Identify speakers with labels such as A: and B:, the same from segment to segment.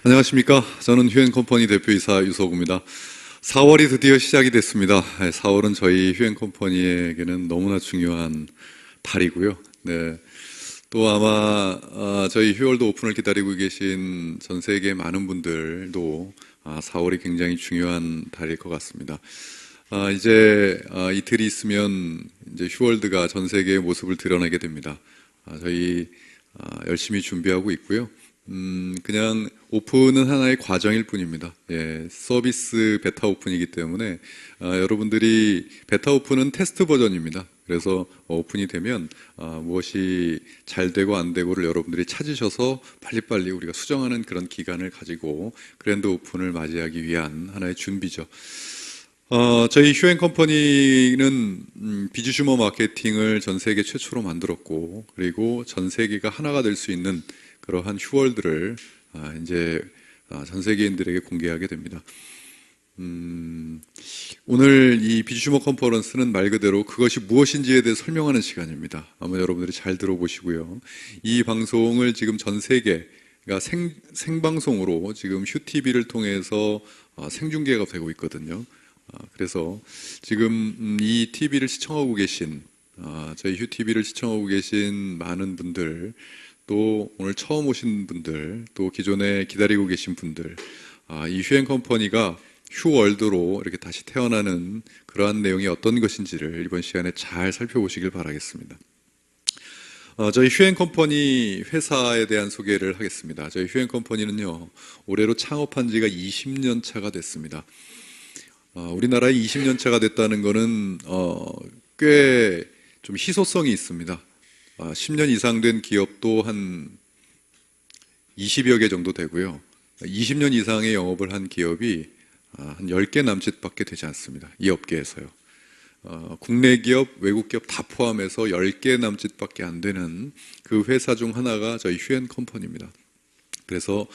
A: 안녕하십니까. 저는 휴앤컴퍼니 대표이사 유석우입니다. 4월이 드디어 시작이 됐습니다. 4월은 저희 휴앤컴퍼니에게는 너무나 중요한 달이고요. 네. 또 아마 저희 휴월드 오픈을 기다리고 계신 전 세계 많은 분들도 4월이 굉장히 중요한 달일 것 같습니다. 이제 이틀이 있으면 이제 휴월드가 전 세계의 모습을 드러내게 됩니다. 저희 열심히 준비하고 있고요. 그냥 오픈은 하나의 과정일 뿐입니다. 서비스 베타 오픈이기 때문에 여러분들이 베타 오픈은 테스트 버전입니다. 그래서 오픈이 되면 무엇이 잘 되고 안 되고를 여러분들이 찾으셔서 빨리빨리 우리가 수정하는 그런 기간을 가지고 그랜드 오픈을 맞이하기 위한 하나의 준비죠. 저희 휴앤컴퍼니는 비즈슈머 마케팅을 전 세계 최초로 만들었고, 그리고 전 세계가 하나가 될 수 있는 그러한 휴월드를 이제 전 세계인들에게 공개하게 됩니다. 오늘 이 비즈슈머 컨퍼런스는 말 그대로 그것이 무엇인지에 대해 설명하는 시간입니다. 아마 여러분들이 잘 들어보시고요. 이 방송을 지금 전 세계가 생방송으로 지금 휴TV를 통해서 생중계가 되고 있거든요. 그래서 지금 이 TV를 시청하고 계신 저희 휴TV를 시청하고 계신 많은 분들, 또 오늘 처음 오신 분들, 또 기존에 기다리고 계신 분들, 이 휴앤컴퍼니가 휴월드로 이렇게 다시 태어나는 그러한 내용이 어떤 것인지를 이번 시간에 잘 살펴보시길 바라겠습니다. 저희 휴앤컴퍼니 회사에 대한 소개를 하겠습니다. 저희 휴앤컴퍼니는요, 올해로 창업한 지가 20년 차가 됐습니다. 우리나라에 20년 차가 됐다는 것은 꽤 좀 희소성이 있습니다. 10년 이상 된 기업도 한 20여 개 정도 되고요. 20년 이상의 영업을 한 기업이 한 10개 남짓밖에 되지 않습니다. 이 업계에서요. 국내 기업, 외국 기업 다 포함해서 10개 남짓밖에 안 되는 그 회사 중 하나가 저희 휴앤컴퍼니입니다. 그래서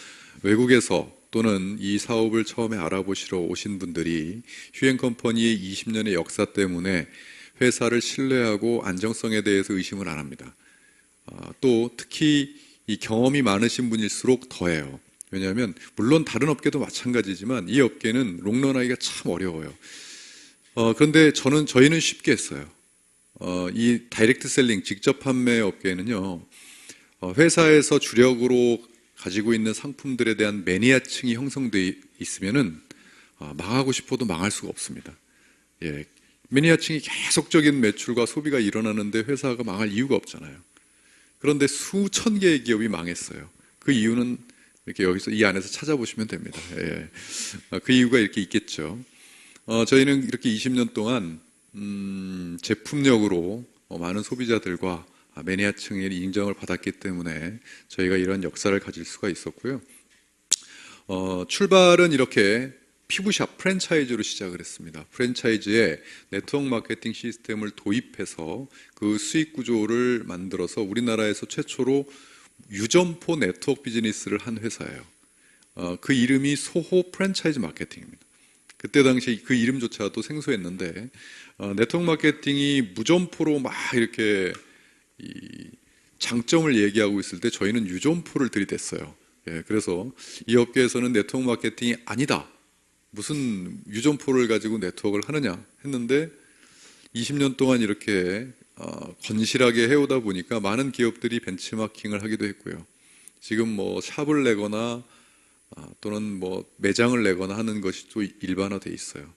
A: 외국에서 또는 이 사업을 처음에 알아보시러 오신 분들이 휴앤컴퍼니의 20년의 역사 때문에 회사를 신뢰하고 안정성에 대해서 의심을 안 합니다. 또 특히 이 경험이 많으신 분일수록 더해요. 왜냐하면 물론 다른 업계도 마찬가지지만 이 업계는 롱런하기가 참 어려워요. 그런데 저희는 쉽게 했어요. 이 다이렉트 셀링, 직접 판매 업계는요, 회사에서 주력으로 가지고 있는 상품들에 대한 매니아층이 형성되어 있으면은 망하고 싶어도 망할 수가 없습니다. 매니아층이 계속적인 매출과 소비가 일어나는데 회사가 망할 이유가 없잖아요. 그런데 수천 개의 기업이 망했어요. 그 이유는 이렇게 여기서 이 안에서 찾아보시면 됩니다. 그 이유가 이렇게 있겠죠. 저희는 이렇게 20년 동안 제품력으로 많은 소비자들과 매니아층의 인정을 받았기 때문에 저희가 이런 역사를 가질 수가 있었고요. 출발은 이렇게 피부샵 프랜차이즈로 시작을 했습니다. 프랜차이즈에 네트워크 마케팅 시스템을 도입해서 그 수익 구조를 만들어서 우리나라에서 최초로 유점포 네트워크 비즈니스를 한 회사예요. 그 이름이 소호 프랜차이즈 마케팅입니다. 그때 당시 그 이름조차도 생소했는데 네트워크 마케팅이 무점포로 막 이렇게 이 장점을 얘기하고 있을 때 저희는 유점포를 들이댔어요. 그래서 이 업계에서는 네트워크 마케팅이 아니다, 무슨 유점포를 가지고 네트워크를 하느냐 했는데 20년 동안 이렇게 건실하게 해오다 보니까 많은 기업들이 벤치마킹을 하기도 했고요. 지금 뭐 샵을 내거나 또는 뭐 매장을 내거나 하는 것이 또 일반화돼 있어요.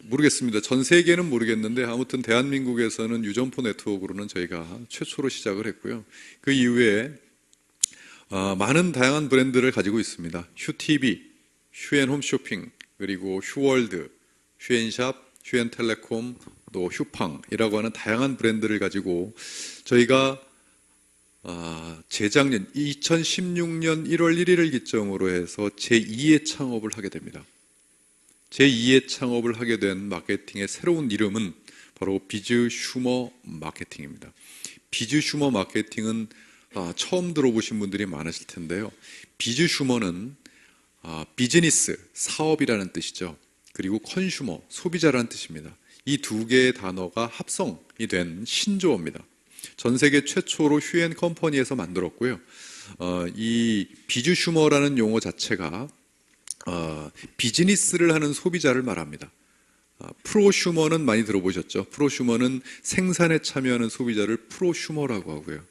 A: 모르겠습니다. 전 세계는 모르겠는데 아무튼 대한민국에서는 유점포 네트워크로는 저희가 최초로 시작을 했고요. 그 이후에 많은 다양한 브랜드를 가지고 있습니다. 휴TV, 휴앤홈쇼핑, 그리고 휴월드, 휴앤샵, 휴앤텔레콤, 또 휴팡이라고 하는 다양한 브랜드를 가지고 저희가 재작년 2016년 1월 1일을 기점으로 해서 제2의 창업을 하게 됩니다. 제2의 창업을 하게 된 마케팅의 새로운 이름은 바로 비즈슈머 마케팅입니다. 비즈슈머 마케팅은 처음 들어보신 분들이 많으실 텐데요. 비즈슈머는 비즈니스, 사업이라는 뜻이죠. 그리고 컨슈머, 소비자라는 뜻입니다. 이 두 개의 단어가 합성이 된 신조어입니다. 전 세계 최초로 휴앤컴퍼니에서 만들었고요. 이 비주 슈머라는 용어 자체가 비즈니스를 하는 소비자를 말합니다. 프로슈머는 많이 들어보셨죠? 프로슈머는 생산에 참여하는 소비자를 프로슈머라고 하고요.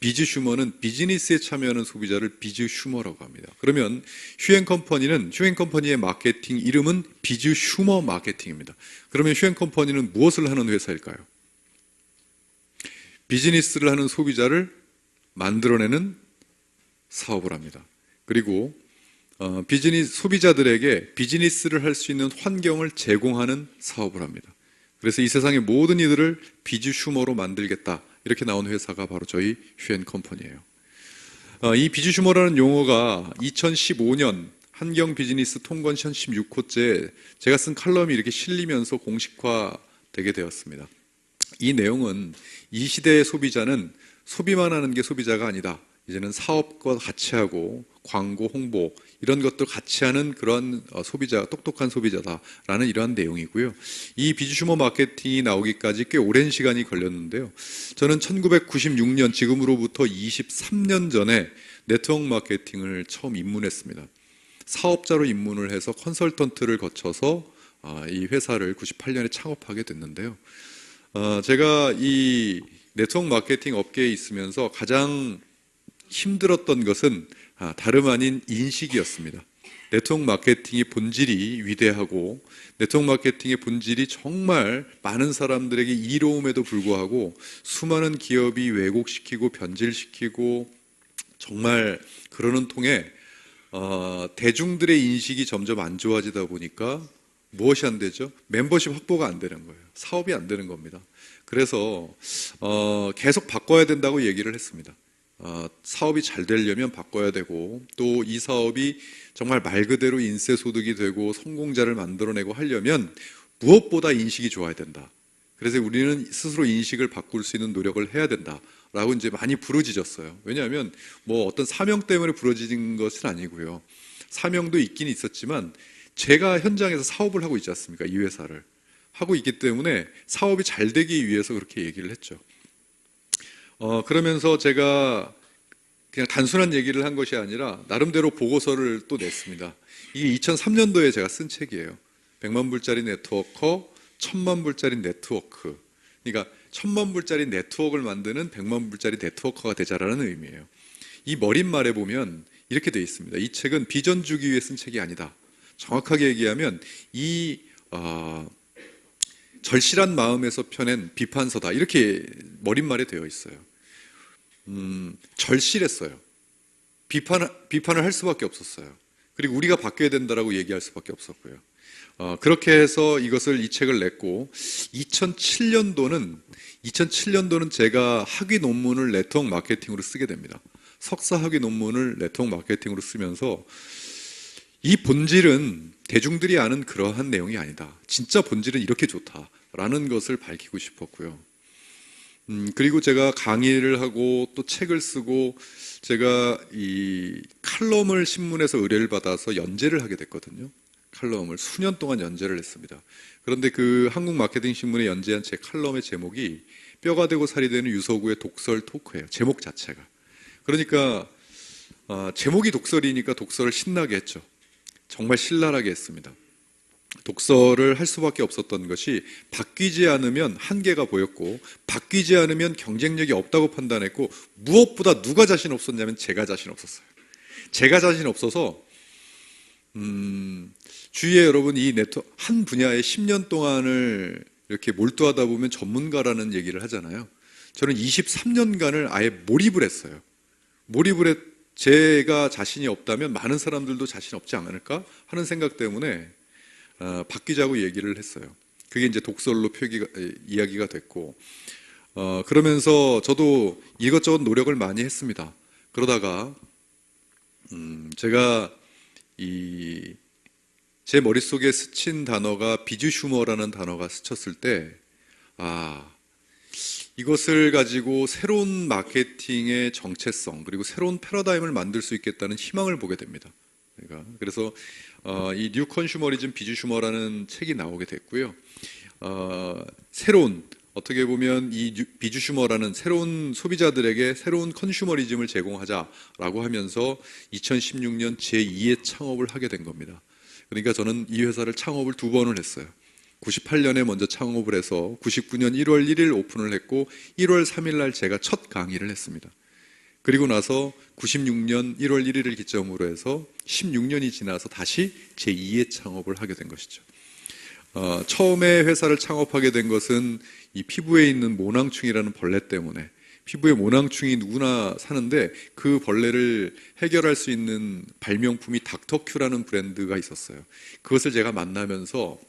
A: 비즈슈머는 비즈니스에 참여하는 소비자를 비즈슈머라고 합니다. 그러면 휴앤컴퍼니의 마케팅 이름은 비즈슈머 마케팅입니다. 그러면 휴앤컴퍼니는 무엇을 하는 회사일까요? 비즈니스를 하는 소비자를 만들어내는 사업을 합니다. 그리고 소비자들에게 비즈니스를 할 수 있는 환경을 제공하는 사업을 합니다. 그래서 이 세상의 모든 이들을 비즈슈머로 만들겠다, 이렇게 나온 회사가 바로 저희 휴앤컴퍼니예요. 이 비즈슈머라는 용어가 2015년 한경 비즈니스 통건션 16호째 제가 쓴 칼럼이 이렇게 실리면서 공식화되게 되었습니다. 이 내용은 이 시대의 소비자는 소비만 하는 게 소비자가 아니다. 이제는 사업과 같이 하고 광고, 홍보 이런 것들 같이 하는 그런 똑똑한 소비자다라는 이러한 내용이고요. 이 비즈슈머 마케팅이 나오기까지 꽤 오랜 시간이 걸렸는데요. 저는 1996년, 지금으로부터 23년 전에 네트워크 마케팅을 처음 입문했습니다. 사업자로 입문을 해서 컨설턴트를 거쳐서 이 회사를 98년에 창업하게 됐는데요. 제가 이 네트워크 마케팅 업계에 있으면서 가장 힘들었던 것은 다름 아닌 인식이었습니다. 네트워크 마케팅의 본질이 위대하고 네트워크 마케팅의 본질이 정말 많은 사람들에게 이로움에도 불구하고 수많은 기업이 왜곡시키고 변질시키고 정말 그러는 통에 대중들의 인식이 점점 안 좋아지다 보니까 무엇이 안 되죠? 멤버십 확보가 안 되는 거예요. 사업이 안 되는 겁니다. 그래서 계속 바꿔야 된다고 얘기를 했습니다. 사업이 잘 되려면 바꿔야 되고 또 이 사업이 정말 말 그대로 인쇄소득이 되고 성공자를 만들어내고 하려면 무엇보다 인식이 좋아야 된다. 그래서 우리는 스스로 인식을 바꿀 수 있는 노력을 해야 된다라고 이제 많이 부르짖었어요. 왜냐하면 뭐 어떤 사명 때문에 부르짖은 것은 아니고요. 사명도 있긴 있었지만 제가 현장에서 사업을 하고 있지 않습니까? 이 회사를 하고 있기 때문에 사업이 잘 되기 위해서 그렇게 얘기를 했죠. 그러면서 제가 그냥 단순한 얘기를 한 것이 아니라 나름대로 보고서를 또 냈습니다. 이게 2003년도에 제가 쓴 책이에요. 100만 불짜리 네트워커, 1000만 불짜리 네트워크. 그러니까 1000만 불짜리 네트워크를 만드는 100만 불짜리 네트워커가 되자라는 의미예요. 이 머릿말에 보면 이렇게 되어 있습니다. 이 책은 비전 주기 위해 쓴 책이 아니다. 정확하게 얘기하면 이 절실한 마음에서 펴낸 비판서다. 이렇게 머릿말에 되어 있어요. 절실했어요. 비판을 할 수밖에 없었어요. 그리고 우리가 바뀌어야 된다라고 얘기할 수밖에 없었고요. 그렇게 해서 이 책을 냈고 2007년도는 제가 학위 논문을 네트워크 마케팅으로 쓰게 됩니다. 석사 학위 논문을 네트워크 마케팅으로 쓰면서 이 본질은 대중들이 아는 그러한 내용이 아니다. 진짜 본질은 이렇게 좋다라는 것을 밝히고 싶었고요. 그리고 제가 강의를 하고 또 책을 쓰고 제가 이 칼럼을 신문에서 의뢰를 받아서 연재를 하게 됐거든요. 칼럼을 수년 동안 연재를 했습니다. 그런데 그 한국 마케팅 신문에 연재한 제 칼럼의 제목이 뼈가 되고 살이 되는 유서구의 독설 토크예요. 제목 자체가. 그러니까 제목이 독설이니까 독설을 신나게 했죠. 정말 신랄하게 했습니다. 독설을 할 수밖에 없었던 것이 바뀌지 않으면 한계가 보였고 바뀌지 않으면 경쟁력이 없다고 판단했고 무엇보다 누가 자신 없었냐면 제가 자신 없었어요. 제가 자신 없어서 주위에 여러분 이 네트워크 한 분야에 10년 동안을 이렇게 몰두하다 보면 전문가라는 얘기를 하잖아요. 저는 23년간을 아예 몰입을 했어요. 제가 자신이 없다면 많은 사람들도 자신 없지 않을까 하는 생각 때문에 바뀌자고 얘기를 했어요. 그게 이제 독설로 이야기가 됐고 그러면서 저도 이것저것 노력을 많이 했습니다. 그러다가 제가 제 머릿속에 스친 단어가 비즈슈머라는 단어가 스쳤을 때 이것을 가지고 새로운 마케팅의 정체성 그리고 새로운 패러다임을 만들 수 있겠다는 희망을 보게 됩니다. 그래서 이 뉴 컨슈머리즘 비즈슈머라는 책이 나오게 됐고요. 새로운 어떻게 보면 이 비주슈머라는 새로운 소비자들에게 새로운 컨슈머리즘을 제공하자라고 하면서 2016년 제2의 창업을 하게 된 겁니다. 그러니까 저는 이 회사를 창업을 2번을 했어요. 98년에 먼저 창업을 해서 99년 1월 1일 오픈을 했고 1월 3일 날 제가 첫 강의를 했습니다. 그리고 나서 96년 1월 1일을 기점으로 해서 16년이 지나서 다시 제2의 창업을 하게 된 것이죠. 처음에 회사를 창업하게 된 것은 이 피부에 있는 모낭충이라는 벌레 때문에, 피부에 모낭충이 누구나 사는데 그 벌레를 해결할 수 있는 발명품이 닥터큐라는 브랜드가 있었어요. 그것을 제가 만나면서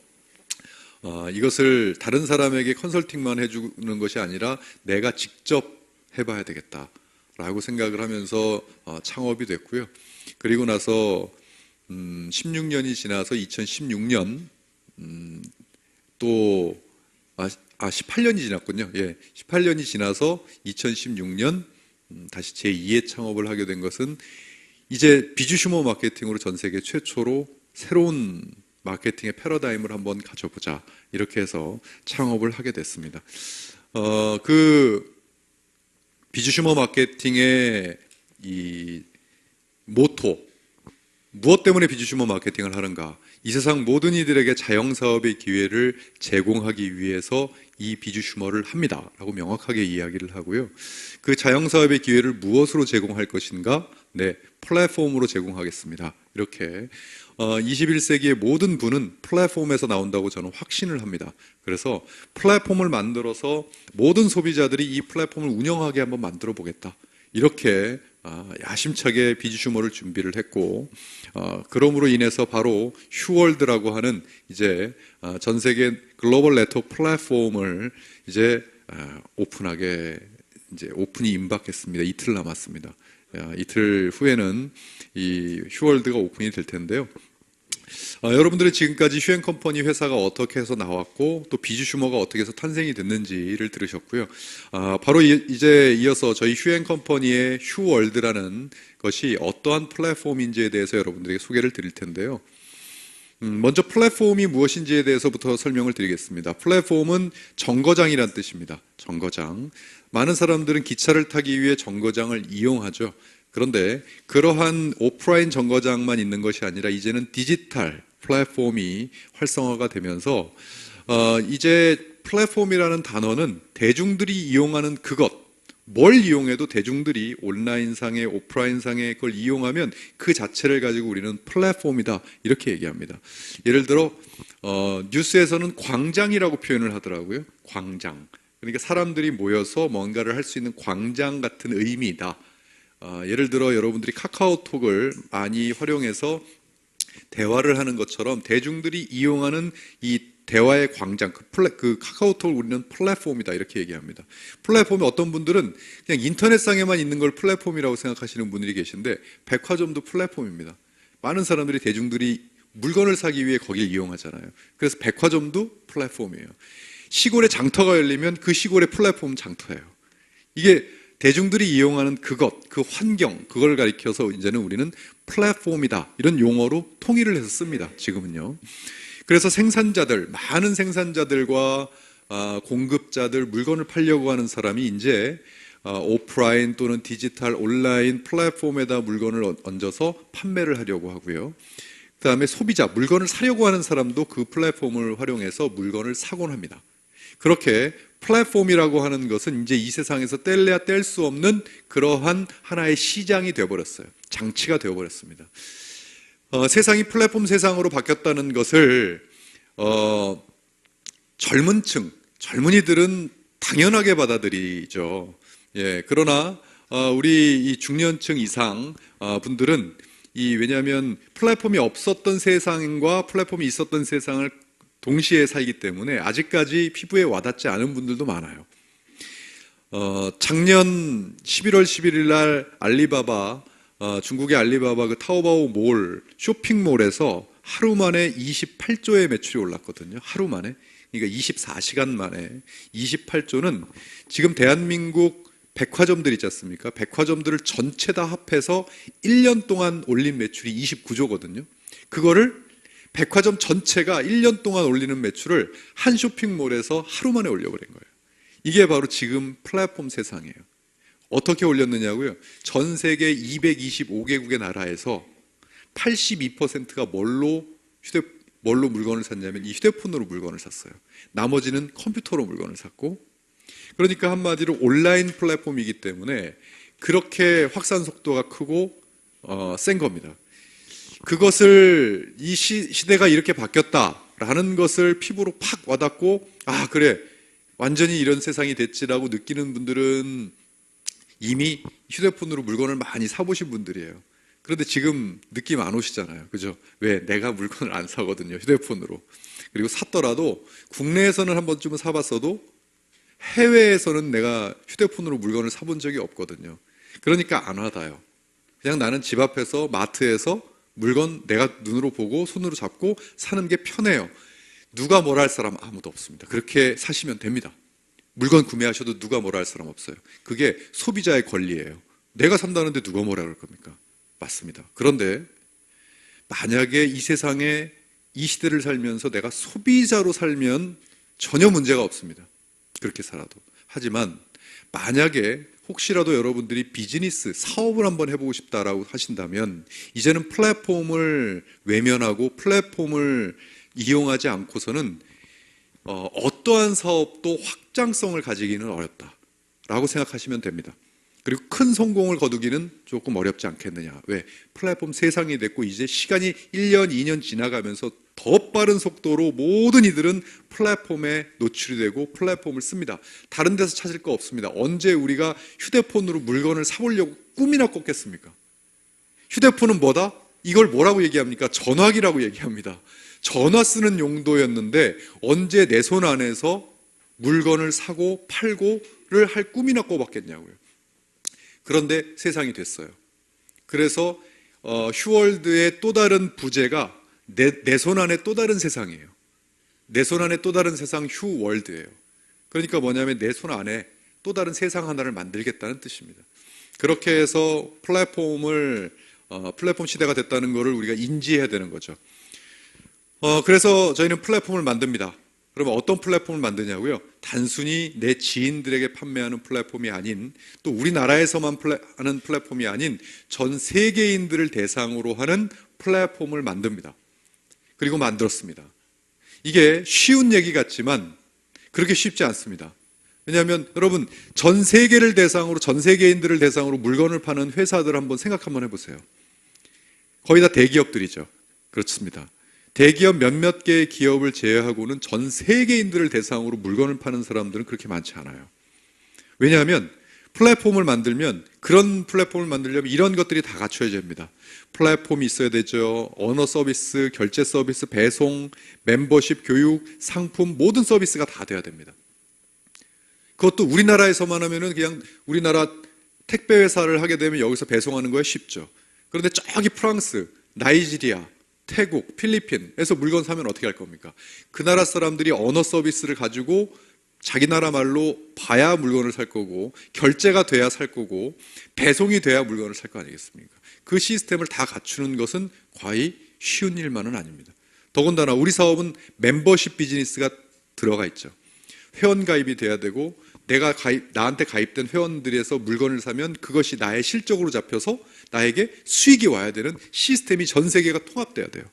A: 이것을 다른 사람에게 컨설팅만 해주는 것이 아니라 내가 직접 해봐야 되겠다라고 생각을 하면서 창업이 됐고요. 그리고 나서 16년이 지나서 2016년 또 18년이 지났군요. 예, 18년이 지나서 2016년 다시 제2의 창업을 하게 된 것은 이제 비주슈머 마케팅으로 전 세계 최초로 새로운 마케팅의 패러다임을 한번 가져보자, 이렇게 해서 창업을 하게 됐습니다. 그 비주슈머 마케팅의 이 모토, 무엇 때문에 비주슈머 마케팅을 하는가? 이 세상 모든 이들에게 자영사업의 기회를 제공하기 위해서 이 비주슈머를 합니다 라고 명확하게 이야기를 하고요. 그 자영사업의 기회를 무엇으로 제공할 것인가? 네, 플랫폼으로 제공하겠습니다. 이렇게 21세기의 모든 부는 플랫폼에서 나온다고 저는 확신을 합니다. 그래서 플랫폼을 만들어서 모든 소비자들이 이 플랫폼을 운영하게 한번 만들어 보겠다, 이렇게 야심차게 비주슈머를 준비를 했고, 그럼으로 인해서 바로 휴월드라고 하는 이제 전 세계 글로벌 네트워크 플랫폼을 이제 오픈이 임박했습니다. 이틀 남았습니다. 이틀 후에는 이 휴월드가 오픈이 될 텐데요. 여러분들은 지금까지 휴앤컴퍼니 회사가 어떻게 해서 나왔고 또 비주슈머가 어떻게 해서 탄생이 됐는지를 들으셨고요. 바로 이제 이어서 저희 휴앤컴퍼니의 휴월드라는 것이 어떠한 플랫폼인지에 대해서 여러분들에게 소개를 드릴 텐데요. 먼저 플랫폼이 무엇인지에 대해서부터 설명을 드리겠습니다. 플랫폼은 정거장이란 뜻입니다. 정거장. 많은 사람들은 기차를 타기 위해 정거장을 이용하죠. 그런데 그러한 오프라인 정거장만 있는 것이 아니라 이제는 디지털 플랫폼이 활성화가 되면서 이제 플랫폼이라는 단어는 대중들이 이용하는 그것, 뭘 이용해도 대중들이 온라인상에 오프라인상에 그걸 이용하면 그 자체를 가지고 우리는 플랫폼이다, 이렇게 얘기합니다. 예를 들어 뉴스에서는 광장이라고 표현을 하더라고요. 광장. 그러니까 사람들이 모여서 뭔가를 할 수 있는 광장 같은 의미이다. 예를 들어 여러분들이 카카오톡을 많이 활용해서 대화를 하는 것처럼 대중들이 이용하는 이 대화의 광장, 그 카카오톡을 우리는 플랫폼이다, 이렇게 얘기합니다. 플랫폼이 어떤 분들은 그냥 인터넷상에만 있는 걸 플랫폼이라고 생각하시는 분들이 계신데 백화점도 플랫폼입니다. 많은 사람들이 대중들이 물건을 사기 위해 거길 이용하잖아요. 그래서 백화점도 플랫폼이에요. 시골에 장터가 열리면 그 시골의 플랫폼은 장터예요. 이게 대중들이 이용하는 그것, 그 환경, 그걸 가리켜서 이제는 우리는 플랫폼이다, 이런 용어로 통일을 해서 씁니다. 지금은요. 그래서 생산자들, 많은 생산자들과 공급자들, 물건을 팔려고 하는 사람이 이제 오프라인 또는 디지털 온라인 플랫폼에다 물건을 얹어서 판매를 하려고 하고요. 그 다음에 소비자, 물건을 사려고 하는 사람도 그 플랫폼을 활용해서 물건을 사곤 합니다. 그렇게 플랫폼이라고 하는 것은 이제 이 세상에서 뗄래야 뗄 수 없는 그러한 하나의 시장이 되어버렸어요. 장치가 되어버렸습니다. 세상이 플랫폼 세상으로 바뀌었다는 것을 젊은 층, 젊은이들은 당연하게 받아들이죠. 예, 그러나 우리 이 중년층 이상 분들은 왜냐하면 플랫폼이 없었던 세상과 플랫폼이 있었던 세상을 동시에 살기 때문에 아직까지 피부에 와닿지 않은 분들도 많아요. 작년 11월 11일 날 알리바바, 중국의 알리바바 그 타오바오 몰, 쇼핑몰에서 하루 만에 28조의 매출이 올랐거든요. 하루 만에. 그러니까 24시간 만에 28조는 지금 대한민국 백화점들 있지 않습니까? 백화점들을 전체 다 합해서 1년 동안 올린 매출이 29조거든요. 그거를 백화점 전체가 1년 동안 올리는 매출을 한 쇼핑몰에서 하루 만에 올려버린 거예요. 이게 바로 지금 플랫폼 세상이에요. 어떻게 올렸느냐고요? 전 세계 225개국의 나라에서 82%가 뭘로 물건을 샀냐면 이 휴대폰으로 물건을 샀어요. 나머지는 컴퓨터로 물건을 샀고, 그러니까 한마디로 온라인 플랫폼이기 때문에 그렇게 확산 속도가 크고 센 겁니다. 그것을 이 시대가 이렇게 바뀌었다라는 것을 피부로 팍 와닿고, 아 그래 완전히 이런 세상이 됐지라고 느끼는 분들은 이미 휴대폰으로 물건을 많이 사보신 분들이에요. 그런데 지금 느낌 안 오시잖아요. 그죠? 왜? 내가 물건을 안 사거든요. 휴대폰으로. 그리고 샀더라도 국내에서는 한 번쯤은 사봤어도 해외에서는 내가 휴대폰으로 물건을 사본 적이 없거든요. 그러니까 안 와닿아요. 그냥 나는 집 앞에서 마트에서 물건 내가 눈으로 보고 손으로 잡고 사는 게 편해요. 누가 뭐라 할 사람 아무도 없습니다. 그렇게 사시면 됩니다. 물건 구매하셔도 누가 뭐라 할 사람 없어요. 그게 소비자의 권리예요. 내가 산다는데 누가 뭐라 그럴 겁니까? 맞습니다. 그런데 만약에 이 세상에 이 시대를 살면서 내가 소비자로 살면 전혀 문제가 없습니다. 그렇게 살아도. 하지만 만약에 혹시라도 여러분들이 비즈니스, 사업을 한번 해보고 싶다라고 하신다면 이제는 플랫폼을 외면하고 플랫폼을 이용하지 않고서는 어떠한 사업도 확장성을 가지기는 어렵다라고 생각하시면 됩니다. 그리고 큰 성공을 거두기는 조금 어렵지 않겠느냐. 왜? 플랫폼 세상이 됐고 이제 시간이 1년, 2년 지나가면서 더 빠른 속도로 모든 이들은 플랫폼에 노출이 되고 플랫폼을 씁니다. 다른 데서 찾을 거 없습니다. 언제 우리가 휴대폰으로 물건을 사보려고 꿈이나 꿨겠습니까? 휴대폰은 뭐다? 이걸 뭐라고 얘기합니까? 전화기라고 얘기합니다. 전화 쓰는 용도였는데 언제 내 손 안에서 물건을 사고 팔고를 할 꿈이나 꿔봤겠냐고요. 그런데 세상이 됐어요. 그래서 휴월드의 또 다른 부제가 내 손 안에 또 다른 세상이에요. 내 손 안에 또 다른 세상 휴월드예요. 그러니까 뭐냐면 내 손 안에 또 다른 세상 하나를 만들겠다는 뜻입니다. 그렇게 해서 플랫폼 시대가 됐다는 것을 우리가 인지해야 되는 거죠. 그래서 저희는 플랫폼을 만듭니다. 그러면 어떤 플랫폼을 만드냐고요? 단순히 내 지인들에게 판매하는 플랫폼이 아닌, 또 우리나라에서만 하는 플랫폼이 아닌 전 세계인들을 대상으로 하는 플랫폼을 만듭니다. 그리고 만들었습니다. 이게 쉬운 얘기 같지만 그렇게 쉽지 않습니다. 왜냐하면 여러분 전 세계를 대상으로, 전 세계인들을 대상으로 물건을 파는 회사들 한번 생각 한번 해보세요. 거의 다 대기업들이죠. 그렇습니다. 대기업 몇몇 개의 기업을 제외하고는 전 세계인들을 대상으로 물건을 파는 사람들은 그렇게 많지 않아요. 왜냐하면 플랫폼을 만들면, 그런 플랫폼을 만들려면 이런 것들이 다 갖춰야 됩니다. 플랫폼이 있어야 되죠. 언어 서비스, 결제 서비스, 배송, 멤버십, 교육, 상품, 모든 서비스가 다 돼야 됩니다. 그것도 우리나라에서만 하면은 그냥 우리나라 택배 회사를 하게 되면 여기서 배송하는 거에 쉽죠. 그런데 저기 프랑스, 나이지리아, 태국, 필리핀에서 물건 사면 어떻게 할 겁니까? 그 나라 사람들이 언어 서비스를 가지고 자기 나라 말로 봐야 물건을 살 거고, 결제가 돼야 살 거고, 배송이 돼야 물건을 살 거 아니겠습니까? 그 시스템을 다 갖추는 것은 과히 쉬운 일만은 아닙니다. 더군다나 우리 사업은 멤버십 비즈니스가 들어가 있죠. 회원 가입이 돼야 되고, 나한테 가입된 회원들에서 물건을 사면 그것이 나의 실적으로 잡혀서 나에게 수익이 와야 되는 시스템이 전 세계가 통합돼야 돼요.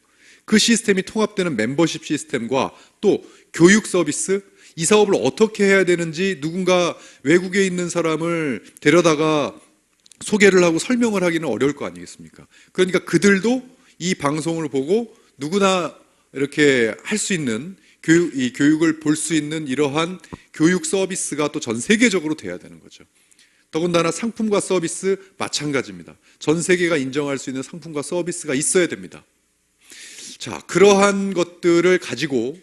A: 그 시스템이 통합되는 멤버십 시스템과 또 교육 서비스, 이 사업을 어떻게 해야 되는지 누군가 외국에 있는 사람을 데려다가 소개를 하고 설명을 하기는 어려울 거 아니겠습니까? 그러니까 그들도 이 방송을 보고 누구나 이렇게 할 수 있는 이 교육을 볼 수 있는 이러한 교육 서비스가 또 전 세계적으로 돼야 되는 거죠. 더군다나 상품과 서비스 마찬가지입니다. 전 세계가 인정할 수 있는 상품과 서비스가 있어야 됩니다. 자, 그러한 것들을 가지고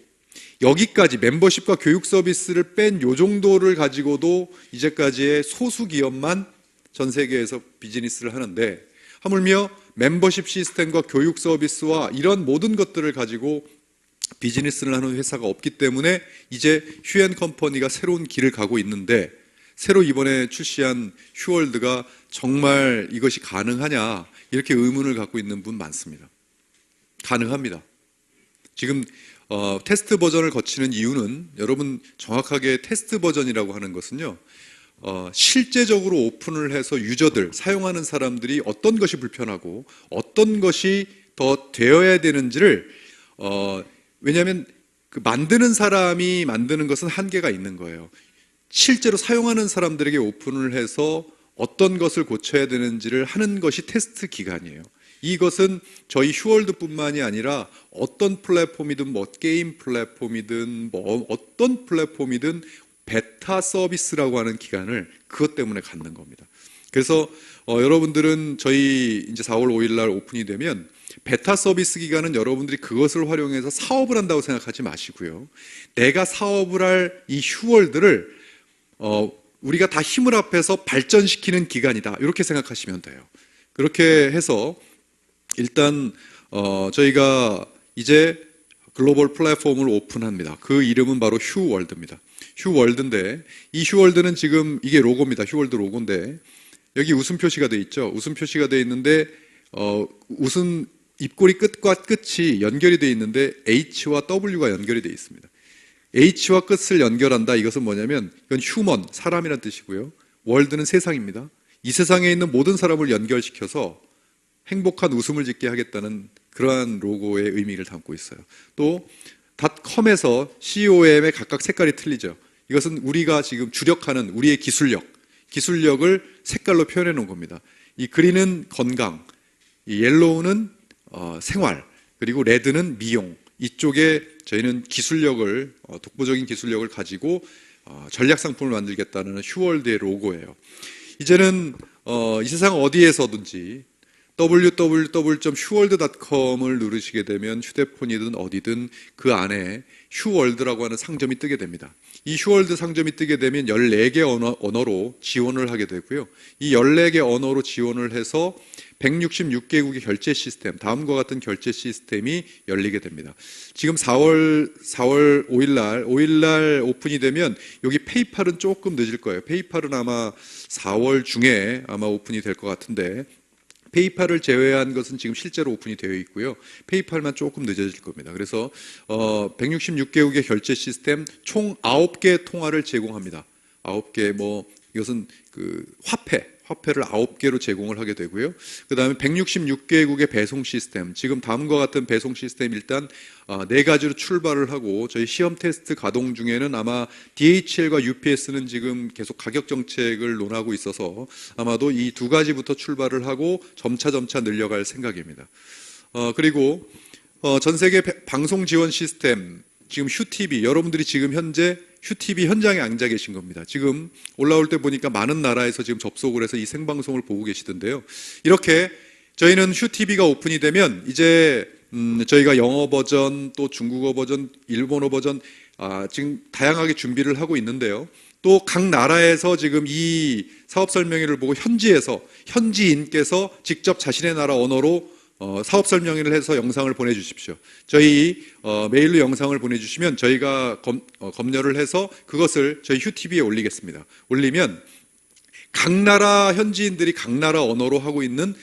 A: 여기까지 멤버십과 교육 서비스를 뺀 요 정도를 가지고도 이제까지의 소수 기업만 전 세계에서 비즈니스를 하는데, 하물며 멤버십 시스템과 교육 서비스와 이런 모든 것들을 가지고 비즈니스를 하는 회사가 없기 때문에 이제 휴앤컴퍼니가 새로운 길을 가고 있는데, 새로 이번에 출시한 휴월드가 정말 이것이 가능하냐 이렇게 의문을 갖고 있는 분 많습니다. 가능합니다. 지금 테스트 버전을 거치는 이유는 여러분 정확하게 테스트 버전이라고 하는 것은요. 실제적으로 오픈을 해서 유저들, 사용하는 사람들이 어떤 것이 불편하고 어떤 것이 더 되어야 되는지를 왜냐하면 그 만드는 사람이 만드는 것은 한계가 있는 거예요. 실제로 사용하는 사람들에게 오픈을 해서 어떤 것을 고쳐야 되는지를 하는 것이 테스트 기간이에요. 이것은 저희 휴월드뿐만이 아니라 어떤 플랫폼이든 뭐 게임 플랫폼이든 뭐 어떤 플랫폼이든 베타 서비스라고 하는 기간을 그것 때문에 갖는 겁니다. 그래서 여러분들은 저희 이제 4월 5일 날 오픈이 되면 베타 서비스 기간은 여러분들이 그것을 활용해서 사업을 한다고 생각하지 마시고요. 내가 사업을 할 이 휴월드를 우리가 다 힘을 합해서 발전시키는 기간이다. 이렇게 생각하시면 돼요. 그렇게 해서 일단 저희가 이제 글로벌 플랫폼을 오픈합니다. 그 이름은 바로 휴월드입니다. 휴월드인데 이 휴월드는 지금 이게 로고입니다. 휴월드 로고인데 여기 웃음 표시가 돼 있죠. 웃음 표시가 돼 있는데 웃음 입꼬리 끝과 끝이 연결이 돼 있는데 H와 W가 연결이 돼 있습니다. H와 끝을 연결한다. 이것은 뭐냐면 이건 휴먼, 사람이란 뜻이고요. 월드는 세상입니다. 이 세상에 있는 모든 사람을 연결시켜서 행복한 웃음을 짓게 하겠다는 그러한 로고의 의미를 담고 있어요. 또 .com에서 COM의 각각 색깔이 틀리죠. 이것은 우리가 지금 주력하는 우리의 기술력을 색깔로 표현해 놓은 겁니다. 이 그린은 건강, 이 옐로우는 생활, 그리고 레드는 미용. 이쪽에 저희는 기술력을 독보적인 기술력을 가지고 전략 상품을 만들겠다는 휴월드의 로고예요. 이제는 이 세상 어디에서든지 www.휴월드.com을 누르시게 되면 휴대폰이든 어디든 그 안에 휴월드라고 하는 상점이 뜨게 됩니다. 이 휴월드 상점이 뜨게 되면 14개 언어로 지원을 하게 되고요. 이 14개 언어로 지원을 해서 166개국의 결제 시스템, 다음과 같은 결제 시스템이 열리게 됩니다. 지금 4월 5일 날 오픈이 되면 여기 페이팔은 조금 늦을 거예요. 페이팔은 아마 4월 중에 아마 오픈이 될 것 같은데 페이팔을 제외한 것은 지금 실제로 오픈이 되어 있고요. 페이팔만 조금 늦어질 겁니다. 그래서 166개국의 결제 시스템 총 9개 통화를 제공합니다. 9개 이것은 그 화폐를 9개로 제공을 하게 되고요. 그 다음에 166개국의 배송 시스템, 지금 다음과 같은 배송 시스템 일단 4가지로 출발을 하고 저희 시험 테스트 가동 중에는 아마 DHL과 UPS는 지금 계속 가격 정책을 논하고 있어서 아마도 이 2가지부터 출발을 하고 점차 늘려갈 생각입니다. 그리고 전 세계 방송 지원 시스템, 지금 휴TV, 여러분들이 지금 현재 휴TV 현장에 앉아 계신 겁니다. 지금 올라올 때 보니까 많은 나라에서 지금 접속을 해서 이 생방송을 보고 계시던데요. 이렇게 저희는 휴TV가 오픈이 되면 이제 저희가 영어 버전, 또 중국어 버전, 일본어 버전 지금 다양하게 준비를 하고 있는데요. 또 각 나라에서 지금 이 사업 설명회를 보고 현지인께서 직접 자신의 나라 언어로 사업 설명회를 해서 영상을 보내주십시오. 저희 메일로 영상을 보내주시면 저희가 검열을 해서 그것을 저희 휴TV에 올리겠습니다. 올리면 각 나라 현지인들이 각 나라 언어로 하고 있는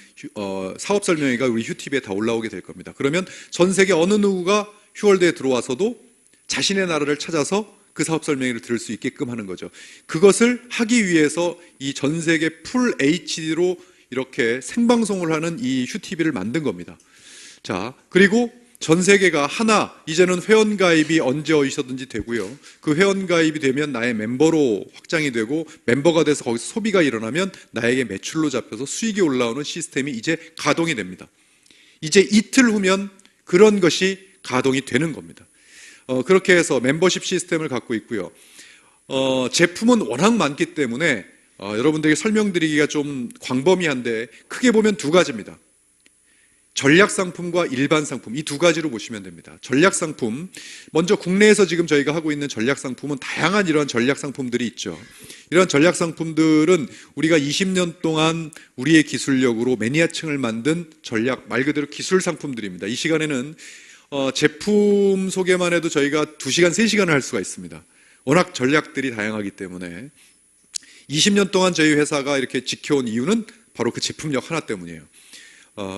A: 사업 설명회가 우리 휴TV에 다 올라오게 될 겁니다. 그러면 전 세계 어느 누구가 휴월드에 들어와서도 자신의 나라를 찾아서 그 사업 설명회를 들을 수 있게끔 하는 거죠. 그것을 하기 위해서 이 전 세계 풀 HD로 이렇게 생방송을 하는 이 휴TV를 만든 겁니다. 자, 그리고 전 세계가 이제는 회원가입이 언제 어디서든지 되고요. 그 회원가입이 되면 나의 멤버로 확장이 되고 멤버가 돼서 거기서 소비가 일어나면 나에게 매출로 잡혀서 수익이 올라오는 시스템이 이제 가동이 됩니다. 이제 이틀 후면 그런 것이 가동이 되는 겁니다. 그렇게 해서 멤버십 시스템을 갖고 있고요. 제품은 워낙 많기 때문에 여러분들에게 설명드리기가 좀 광범위한데 크게 보면 2가지입니다. 전략상품과 일반 상품, 이 2가지로 보시면 됩니다. 전략상품, 먼저 국내에서 지금 저희가 하고 있는 전략상품은 다양한 이러한 전략상품들이 있죠. 이런 전략상품들은 우리가 20년 동안 우리의 기술력으로 매니아층을 만든 전략, 말 그대로 기술 상품들입니다. 이 시간에는 제품 소개만 해도 저희가 2시간, 3시간을 할 수가 있습니다. 워낙 전략들이 다양하기 때문에 20년 동안 저희 회사가 이렇게 지켜온 이유는 바로 그 제품력 하나 때문이에요.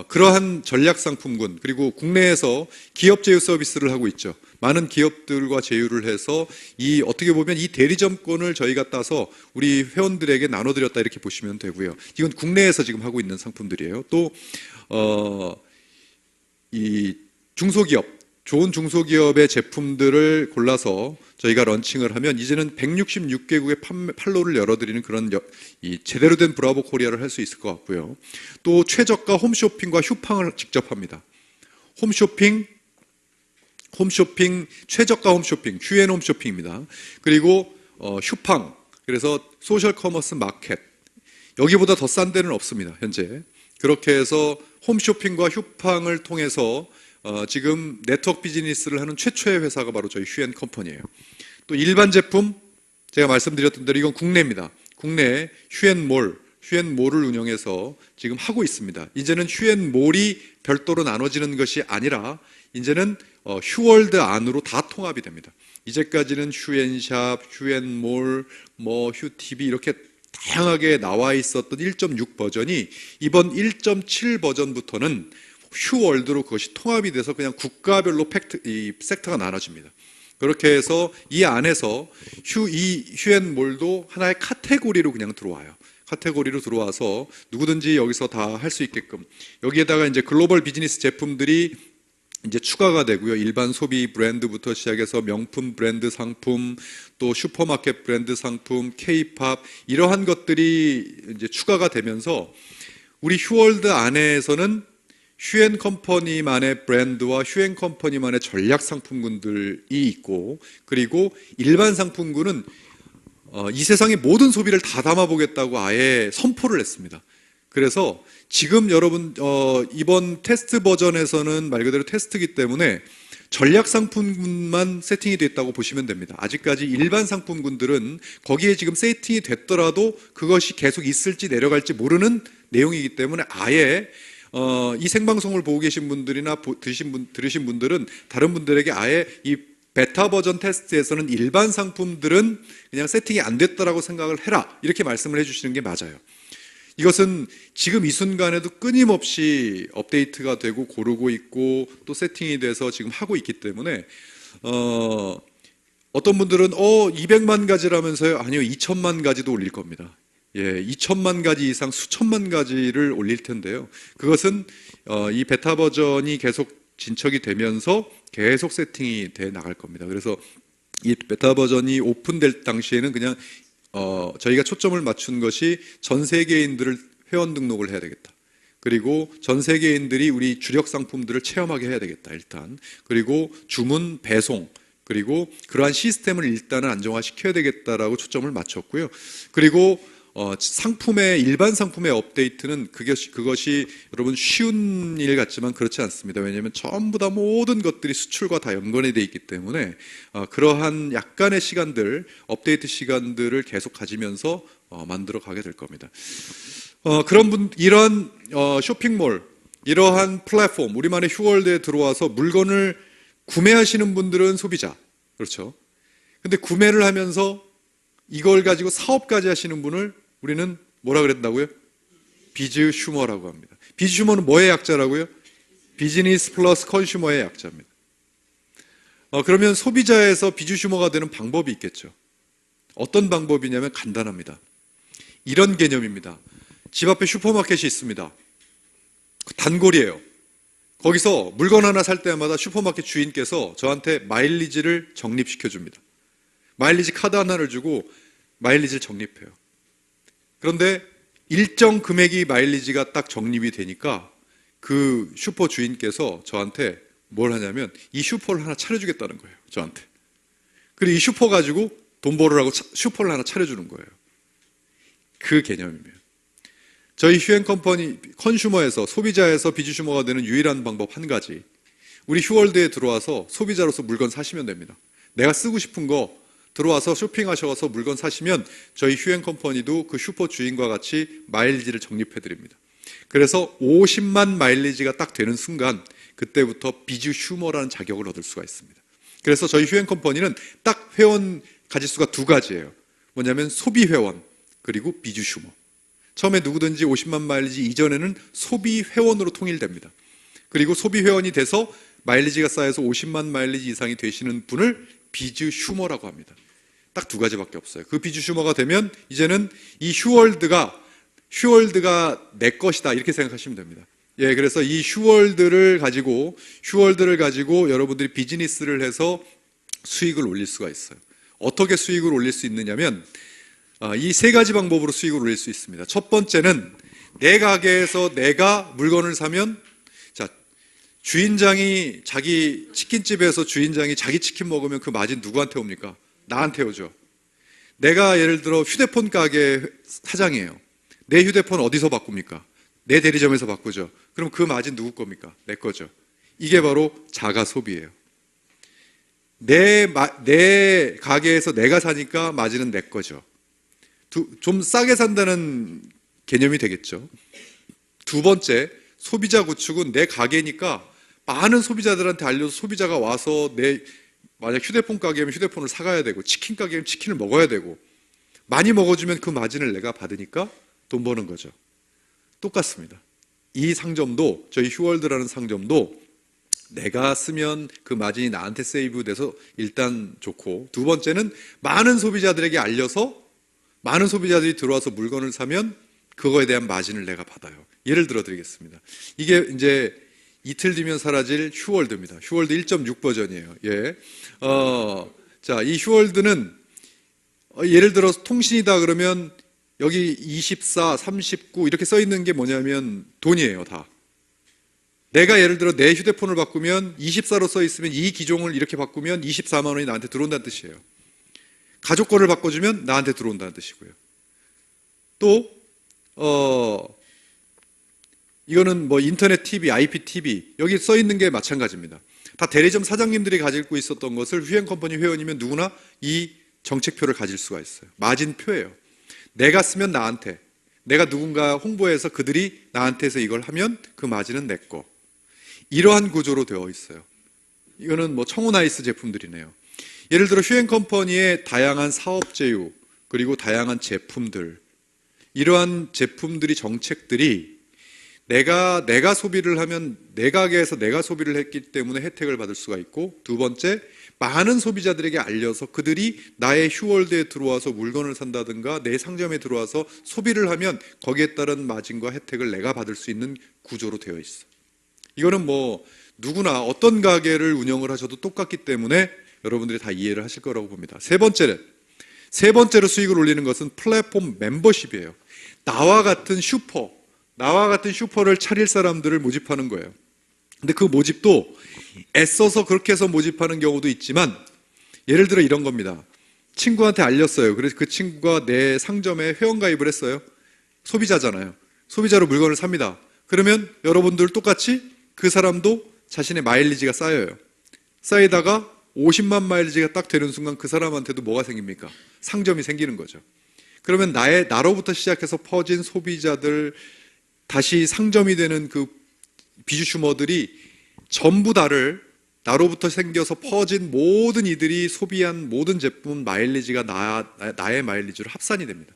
A: 그러한 전략 상품군, 그리고 국내에서 기업 제휴 서비스를 하고 있죠. 많은 기업들과 제휴를 해서 어떻게 보면 이 대리점권을 저희가 따서 우리 회원들에게 나눠드렸다 이렇게 보시면 되고요. 이건 국내에서 지금 하고 있는 상품들이에요. 또 이 중소기업, 좋은 중소기업의 제품들을 골라서 저희가 런칭을 하면 이제는 166개국의 판로를 열어드리는 그런 제대로 된 브라보 코리아를 할 수 있을 것 같고요. 또 최저가 홈쇼핑과 휴팡을 직접 합니다. 홈쇼핑, 최저가 홈쇼핑, 휴엔 홈쇼핑입니다. 그리고 휴팡, 그래서 소셜 커머스 마켓, 여기보다 더 싼 데는 없습니다, 현재. 그렇게 해서 홈쇼핑과 휴팡을 통해서 지금 네트워크 비즈니스를 하는 최초의 회사가 바로 저희 휴엔 컴퍼니예요. 또 일반 제품, 제가 말씀드렸던 대로 이건 국내입니다. 국내 휴엔몰을 운영해서 지금 하고 있습니다. 이제는 휴엔몰이 별도로 나눠지는 것이 아니라 이제는 휴월드 안으로 다 통합이 됩니다. 이제까지는 휴엔샵, 휴엔몰, 휴티비 이렇게 다양하게 나와 있었던 1.6 버전이 이번 1.7 버전부터는 휴월드로 그것이 통합이 돼서 그냥 국가별로 섹터가 나눠집니다. 그렇게 해서 이 안에서 휴엔몰도 하나의 카테고리로 그냥 들어와요. 카테고리로 들어와서 누구든지 여기서 다 할 수 있게끔, 여기에다가 이제 글로벌 비즈니스 제품들이 이제 추가가 되고요. 일반 소비 브랜드부터 시작해서 명품 브랜드 상품, 또 슈퍼마켓 브랜드 상품, K-팝 이러한 것들이 이제 추가가 되면서 우리 휴월드 안에서는 휴엔 컴퍼니만의 브랜드와 휴엔 컴퍼니만의 전략 상품군들이 있고, 그리고 일반 상품군은 이 세상의 모든 소비를 다 담아보겠다고 아예 선포를 했습니다. 그래서 지금 여러분 이번 테스트 버전에서는 말 그대로 테스트이기 때문에 전략 상품군만 세팅이 됐다고 보시면 됩니다. 아직까지 일반 상품군들은 거기에 지금 세팅이 됐더라도 그것이 계속 있을지 내려갈지 모르는 내용이기 때문에 아예 이 생방송을 보고 계신 분들이나 들으신 분들은 다른 분들에게 아예 이 베타 버전 테스트에서는 일반 상품들은 그냥 세팅이 안 됐다라고 생각을 해라 이렇게 말씀을 해주시는 게 맞아요. 이것은 지금 이 순간에도 끊임없이 업데이트가 되고 고르고 있고 또 세팅이 돼서 지금 하고 있기 때문에 어떤 분들은 200만 가지라면서요? 아니요, 2천만 가지도 올릴 겁니다. 예, 2천만 가지 이상 수천만 가지를 올릴 텐데요. 그것은 이 베타 버전이 계속 진척이 되면서 계속 세팅이 돼 나갈 겁니다. 그래서 이 베타 버전이 오픈될 당시에는 그냥 저희가 초점을 맞춘 것이 전 세계인들을 회원 등록을 해야 되겠다. 그리고 전 세계인들이 우리 주력 상품들을 체험하게 해야 되겠다, 일단. 그리고 주문, 배송, 그리고 그러한 시스템을 일단은 안정화시켜야 되겠다라고 초점을 맞췄고요. 그리고 일반 상품의 업데이트는 그것이 여러분 쉬운 일 같지만 그렇지 않습니다. 왜냐하면 전부 다 모든 것들이 수출과 다 연관이 되어 있기 때문에 그러한 약간의 시간들, 업데이트 시간들을 계속 가지면서 만들어 가게 될 겁니다. 이러한 쇼핑몰, 이러한 플랫폼, 우리만의 휴월드에 들어와서 물건을 구매하시는 분들은 소비자, 그렇죠? 근데 구매를 하면서 이걸 가지고 사업까지 하시는 분을 우리는 뭐라 그랬다고요? 비즈 슈머라고 합니다. 비즈 슈머는 뭐의 약자라고요? 비즈니스 플러스 컨슈머의 약자입니다. 그러면 소비자에서 비즈 슈머가 되는 방법이 있겠죠. 어떤 방법이냐면 간단합니다. 이런 개념입니다. 집 앞에 슈퍼마켓이 있습니다. 단골이에요. 거기서 물건 하나 살 때마다 슈퍼마켓 주인께서 저한테 마일리지를 적립시켜 줍니다. 마일리지 카드 하나를 주고 마일리지를 적립해요. 그런데 일정 금액이 마일리지가 딱 적립이 되니까 그 슈퍼 주인께서 저한테 뭘 하냐면 이 슈퍼를 하나 차려주겠다는 거예요, 저한테. 그리고 이 슈퍼 가지고 돈 벌으라고 슈퍼를 하나 차려주는 거예요. 그 개념이에요. 저희 휴엔 컴퍼니 컨슈머에서, 소비자에서 비즈슈머가 되는 유일한 방법 한 가지. 우리 휴월드에 들어와서 소비자로서 물건 사시면 됩니다. 내가 쓰고 싶은 거 들어와서 쇼핑하셔서 물건 사시면 저희 휴엔 컴퍼니도 그 슈퍼 주인과 같이 마일리지를 적립해 드립니다. 그래서 50만 마일리지가 딱 되는 순간 그때부터 비즈 슈머라는 자격을 얻을 수가 있습니다. 그래서 저희 휴엔 컴퍼니는 딱 회원 가지수가 두 가지예요. 뭐냐면 소비 회원 그리고 비즈 슈머. 처음에 누구든지 50만 마일리지 이전에는 소비 회원으로 통일됩니다. 그리고 소비 회원이 돼서 마일리지가 쌓여서 50만 마일리지 이상이 되시는 분을 비즈 슈머라고 합니다. 딱 두 가지밖에 없어요. 그 비즈 슈머가 되면 이제는 이 슈월드가 내 것이다 이렇게 생각하시면 됩니다. 예, 그래서 이 슈월드를 가지고 여러분들이 비즈니스를 해서 수익을 올릴 수가 있어요. 어떻게 수익을 올릴 수 있느냐면 이 세 가지 방법으로 수익을 올릴 수 있습니다. 첫 번째는 내 가게에서 내가 물건을 사면 주인장이 자기 치킨집에서 주인장이 자기 치킨 먹으면 그 마진 누구한테 옵니까? 나한테 오죠. 내가 예를 들어 휴대폰 가게 사장이에요. 내 휴대폰 어디서 바꿉니까? 내 대리점에서 바꾸죠. 그럼 그 마진 누구 겁니까? 내 거죠. 이게 바로 자가 소비예요. 내 가게에서 내가 사니까 마진은 내 거죠. 좀 싸게 산다는 개념이 되겠죠. 두 번째, 소비자 구축은 내 가게니까 많은 소비자들한테 알려서 소비자가 와서 만약 휴대폰 가게면 휴대폰을 사가야 되고 치킨 가게면 치킨을 먹어야 되고 많이 먹어주면 그 마진을 내가 받으니까 돈 버는 거죠. 똑같습니다. 이 상점도 저희 휴월드라는 상점도 내가 쓰면 그 마진이 나한테 세이브 돼서 일단 좋고 두 번째는 많은 소비자들에게 알려서 많은 소비자들이 들어와서 물건을 사면 그거에 대한 마진을 내가 받아요. 예를 들어 드리겠습니다. 이게 이제 이틀 뒤면 사라질 휴월드입니다. 휴월드 1.6 버전이에요. 예. 이 휴월드는 예를 들어서 통신이다 그러면 여기 24, 39 이렇게 써 있는 게 뭐냐면 돈이에요, 다. 내가 예를 들어 내 휴대폰을 바꾸면 24로 써 있으면 이 기종을 이렇게 바꾸면 24만 원이 나한테 들어온다는 뜻이에요. 가족 거를 바꿔주면 나한테 들어온다는 뜻이고요. 또 이거는 뭐 인터넷 TV, IPTV 여기 써 있는 게 마찬가지입니다. 다 대리점 사장님들이 가지고 있었던 것을 휴행컴퍼니 회원이면 누구나 이 정책표를 가질 수가 있어요. 마진표예요. 내가 쓰면 나한테, 내가 누군가 홍보해서 그들이 나한테서 이걸 하면 그 마진은 내 거. 이러한 구조로 되어 있어요. 이거는 뭐 청혼아이스 제품들이네요. 예를 들어 휴행컴퍼니의 다양한 사업 제휴 그리고 다양한 제품들, 이러한 제품들이 정책들이 내가 소비를 하면 내 가게에서 내가 소비를 했기 때문에 혜택을 받을 수가 있고, 두 번째, 많은 소비자들에게 알려서 그들이 나의 휴월드에 들어와서 물건을 산다든가 내 상점에 들어와서 소비를 하면 거기에 따른 마진과 혜택을 내가 받을 수 있는 구조로 되어 있어. 이거는 뭐 누구나 어떤 가게를 운영을 하셔도 똑같기 때문에 여러분들이 다 이해를 하실 거라고 봅니다. 세 번째로 수익을 올리는 것은 플랫폼 멤버십이에요. 나와 같은 슈퍼를 차릴 사람들을 모집하는 거예요. 근데 그 모집도 애써서 그렇게 해서 모집하는 경우도 있지만, 예를 들어 이런 겁니다. 친구한테 알렸어요. 그래서 그 친구가 내 상점에 회원가입을 했어요. 소비자잖아요. 소비자로 물건을 삽니다. 그러면 여러분들 똑같이 그 사람도 자신의 마일리지가 쌓여요. 쌓이다가 50만 마일리지가 딱 되는 순간 그 사람한테도 뭐가 생깁니까? 상점이 생기는 거죠. 그러면 나로부터 시작해서 퍼진 소비자들, 다시 상점이 되는 그 비주슈머들이 전부 나로부터 생겨서 퍼진 모든 이들이 소비한 모든 제품 마일리지가 나의 마일리지로 합산이 됩니다.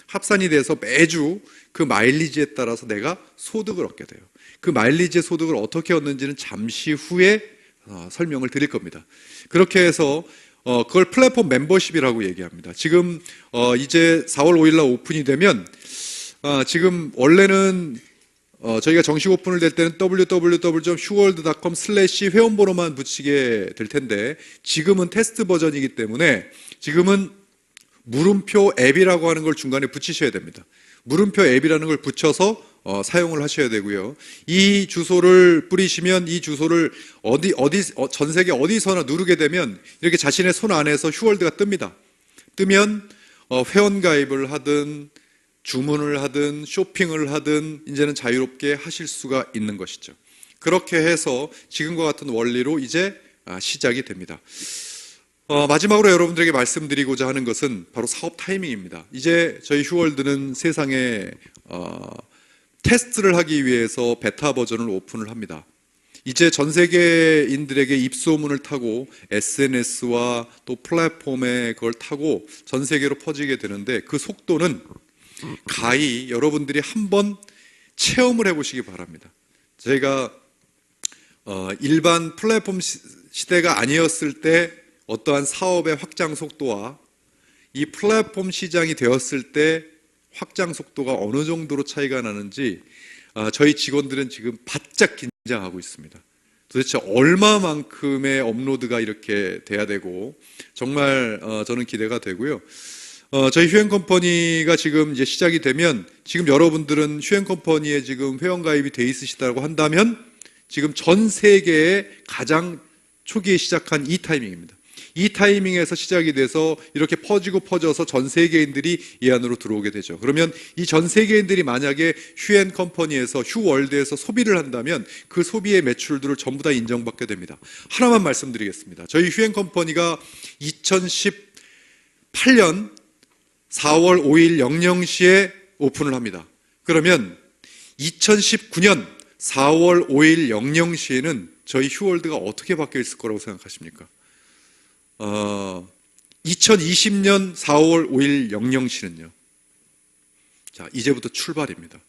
A: 합산이 돼서 매주 그 마일리지에 따라서 내가 소득을 얻게 돼요. 그 마일리지의 소득을 어떻게 얻는지는 잠시 후에 설명을 드릴 겁니다. 그렇게 해서 그걸 플랫폼 멤버십이라고 얘기합니다. 지금 이제 4월 5일 날 오픈이 되면 지금 원래는 저희가 정식 오픈을 될 때는 www.휴월드.com/회원번호만 붙이게 될 텐데, 지금은 테스트 버전이기 때문에 지금은 물음표 앱이라고 하는 걸 중간에 붙이셔야 됩니다. 물음표 앱이라는 걸 붙여서 사용을 하셔야 되고요. 이 주소를 뿌리시면 이 주소를 전 세계 어디서나 누르게 되면 이렇게 자신의 손 안에서 휴월드가 뜹니다. 뜨면 회원 가입을 하든 주문을 하든 쇼핑을 하든 이제는 자유롭게 하실 수가 있는 것이죠. 그렇게 해서 지금과 같은 원리로 이제 시작이 됩니다. 마지막으로 여러분들에게 말씀드리고자 하는 것은 바로 사업 타이밍입니다. 이제 저희 휴월드는 세상에 테스트를 하기 위해서 베타 버전을 오픈을 합니다. 이제 전 세계인들에게 입소문을 타고 SNS와 또 플랫폼에 그걸 타고 전 세계로 퍼지게 되는데, 그 속도는 가히 여러분들이 한번 체험을 해보시기 바랍니다. 저희가 일반 플랫폼 시대가 아니었을 때 어떠한 사업의 확장 속도와 이 플랫폼 시장이 되었을 때 확장 속도가 어느 정도로 차이가 나는지 저희 직원들은 지금 바짝 긴장하고 있습니다. 도대체 얼마만큼의 업로드가 이렇게 돼야 되고 정말 저는 기대가 되고요. 저희 휴앤컴퍼니가 지금 이제 시작이 되면 지금 여러분들은 휴앤컴퍼니에 지금 회원가입이 돼 있으시다고 한다면 지금 전 세계에 가장 초기에 시작한 이 타이밍입니다. 이 타이밍에서 시작이 돼서 이렇게 퍼져서 전 세계인들이 이 안으로 들어오게 되죠. 그러면 이 전 세계인들이 만약에 휴앤컴퍼니에서 휴월드에서 소비를 한다면 그 소비의 매출들을 전부 다 인정받게 됩니다. 하나만 말씀드리겠습니다. 저희 휴앤컴퍼니가 2018년 4월 5일 00시에 오픈을 합니다. 그러면 2019년 4월 5일 00시에는 저희 휴월드가 어떻게 바뀌어 있을 거라고 생각하십니까? 2020년 4월 5일 00시는요. 자, 이제부터 출발입니다.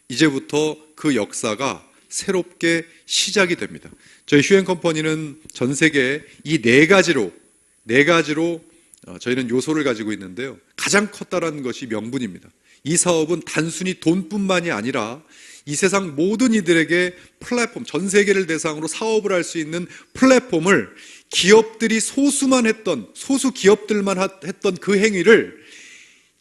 A: 이제부터 그 역사가 새롭게 시작이 됩니다. 저희 휴앤컴퍼니는 전 세계에 이 네 가지로 저희는 요소를 가지고 있는데요. 가장 컸다라는 것이 명분입니다. 이 사업은 단순히 돈뿐만이 아니라 이 세상 모든 이들에게 플랫폼, 전 세계를 대상으로 사업을 할 수 있는 플랫폼을 기업들이 소수 기업들만 했던 그 행위를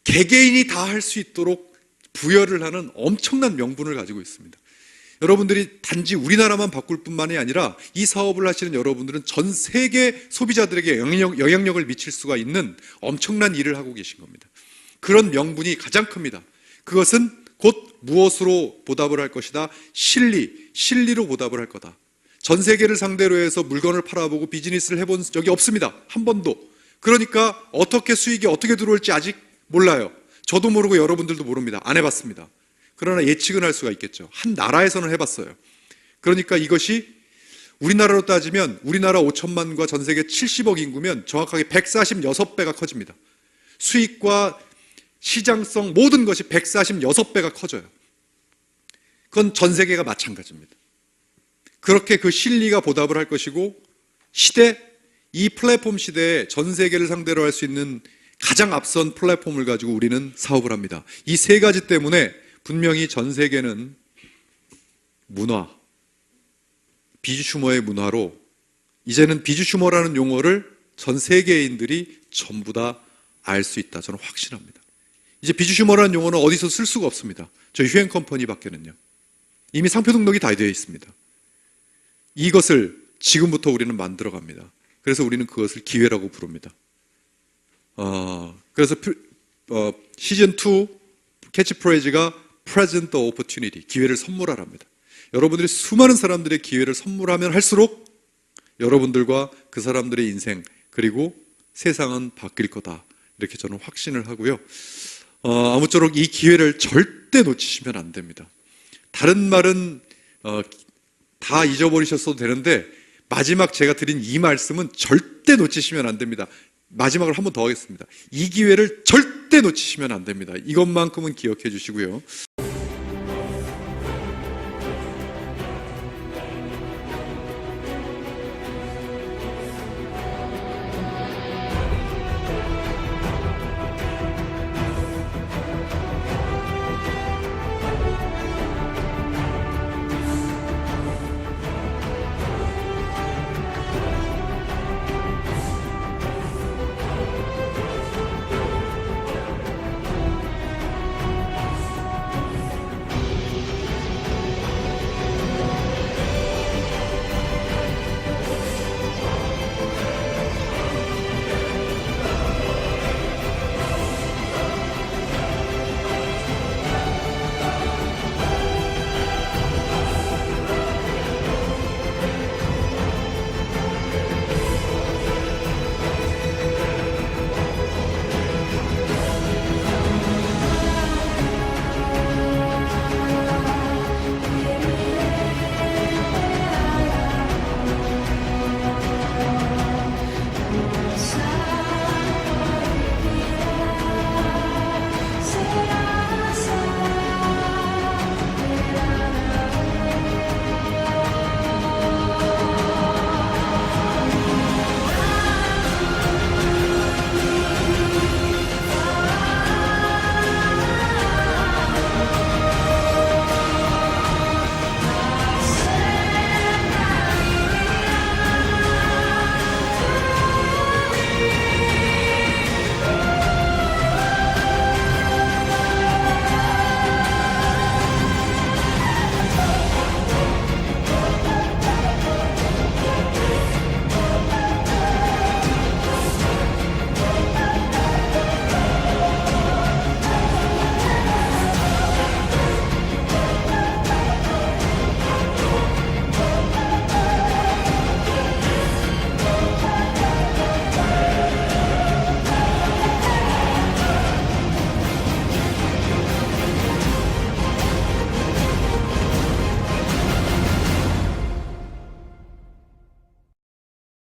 A: 개개인이 다 할 수 있도록 부여를 하는 엄청난 명분을 가지고 있습니다. 여러분들이 단지 우리나라만 바꿀 뿐만이 아니라 이 사업을 하시는 여러분들은 전 세계 소비자들에게 영향력을 미칠 수가 있는 엄청난 일을 하고 계신 겁니다. 그런 명분이 가장 큽니다. 그것은 곧 무엇으로 보답을 할 것이다? 실리로 보답을 할 거다. 전 세계를 상대로 해서 물건을 팔아보고 비즈니스를 해본 적이 없습니다. 한 번도. 그러니까 수익이 어떻게 들어올지 아직 몰라요. 저도 모르고 여러분들도 모릅니다. 안 해봤습니다. 그러나 예측은 할 수가 있겠죠. 한 나라에서는 해봤어요. 그러니까 이것이 우리나라로 따지면 우리나라 5천만과 전 세계 70억 인구면 정확하게 146배가 커집니다. 수익과 시장성 모든 것이 146배가 커져요. 그건 전 세계가 마찬가지입니다. 그렇게 그 실리가 보답을 할 것이고 이 플랫폼 시대에 전 세계를 상대로 할 수 있는 가장 앞선 플랫폼을 가지고 우리는 사업을 합니다. 이 세 가지 때문에 분명히 전 세계는 비주슈머의 문화로 이제는 비주슈머라는 용어를 전 세계인들이 전부 다 알 수 있다. 저는 확신합니다. 이제 비주슈머라는 용어는 어디서 쓸 수가 없습니다. 저희 휴앤컴퍼니밖에는요. 이미 상표 등록이 다 되어 있습니다. 이것을 지금부터 우리는 만들어갑니다. 그래서 우리는 그것을 기회라고 부릅니다. 그래서 시즌2 캐치프레이즈가 Present the Opportunity, 기회를 선물하랍니다. 여러분들이 수많은 사람들의 기회를 선물하면 할수록 여러분들과 그 사람들의 인생 그리고 세상은 바뀔 거다. 이렇게 저는 확신을 하고요. 아무쪼록 이 기회를 절대 놓치시면 안 됩니다. 다른 말은 다 잊어버리셨어도 되는데 마지막 제가 드린 이 말씀은 절대 놓치시면 안 됩니다. 마지막으로 한 번 더 하겠습니다. 이 기회를 절대 놓치시면 안 됩니다. 이것만큼은 기억해 주시고요.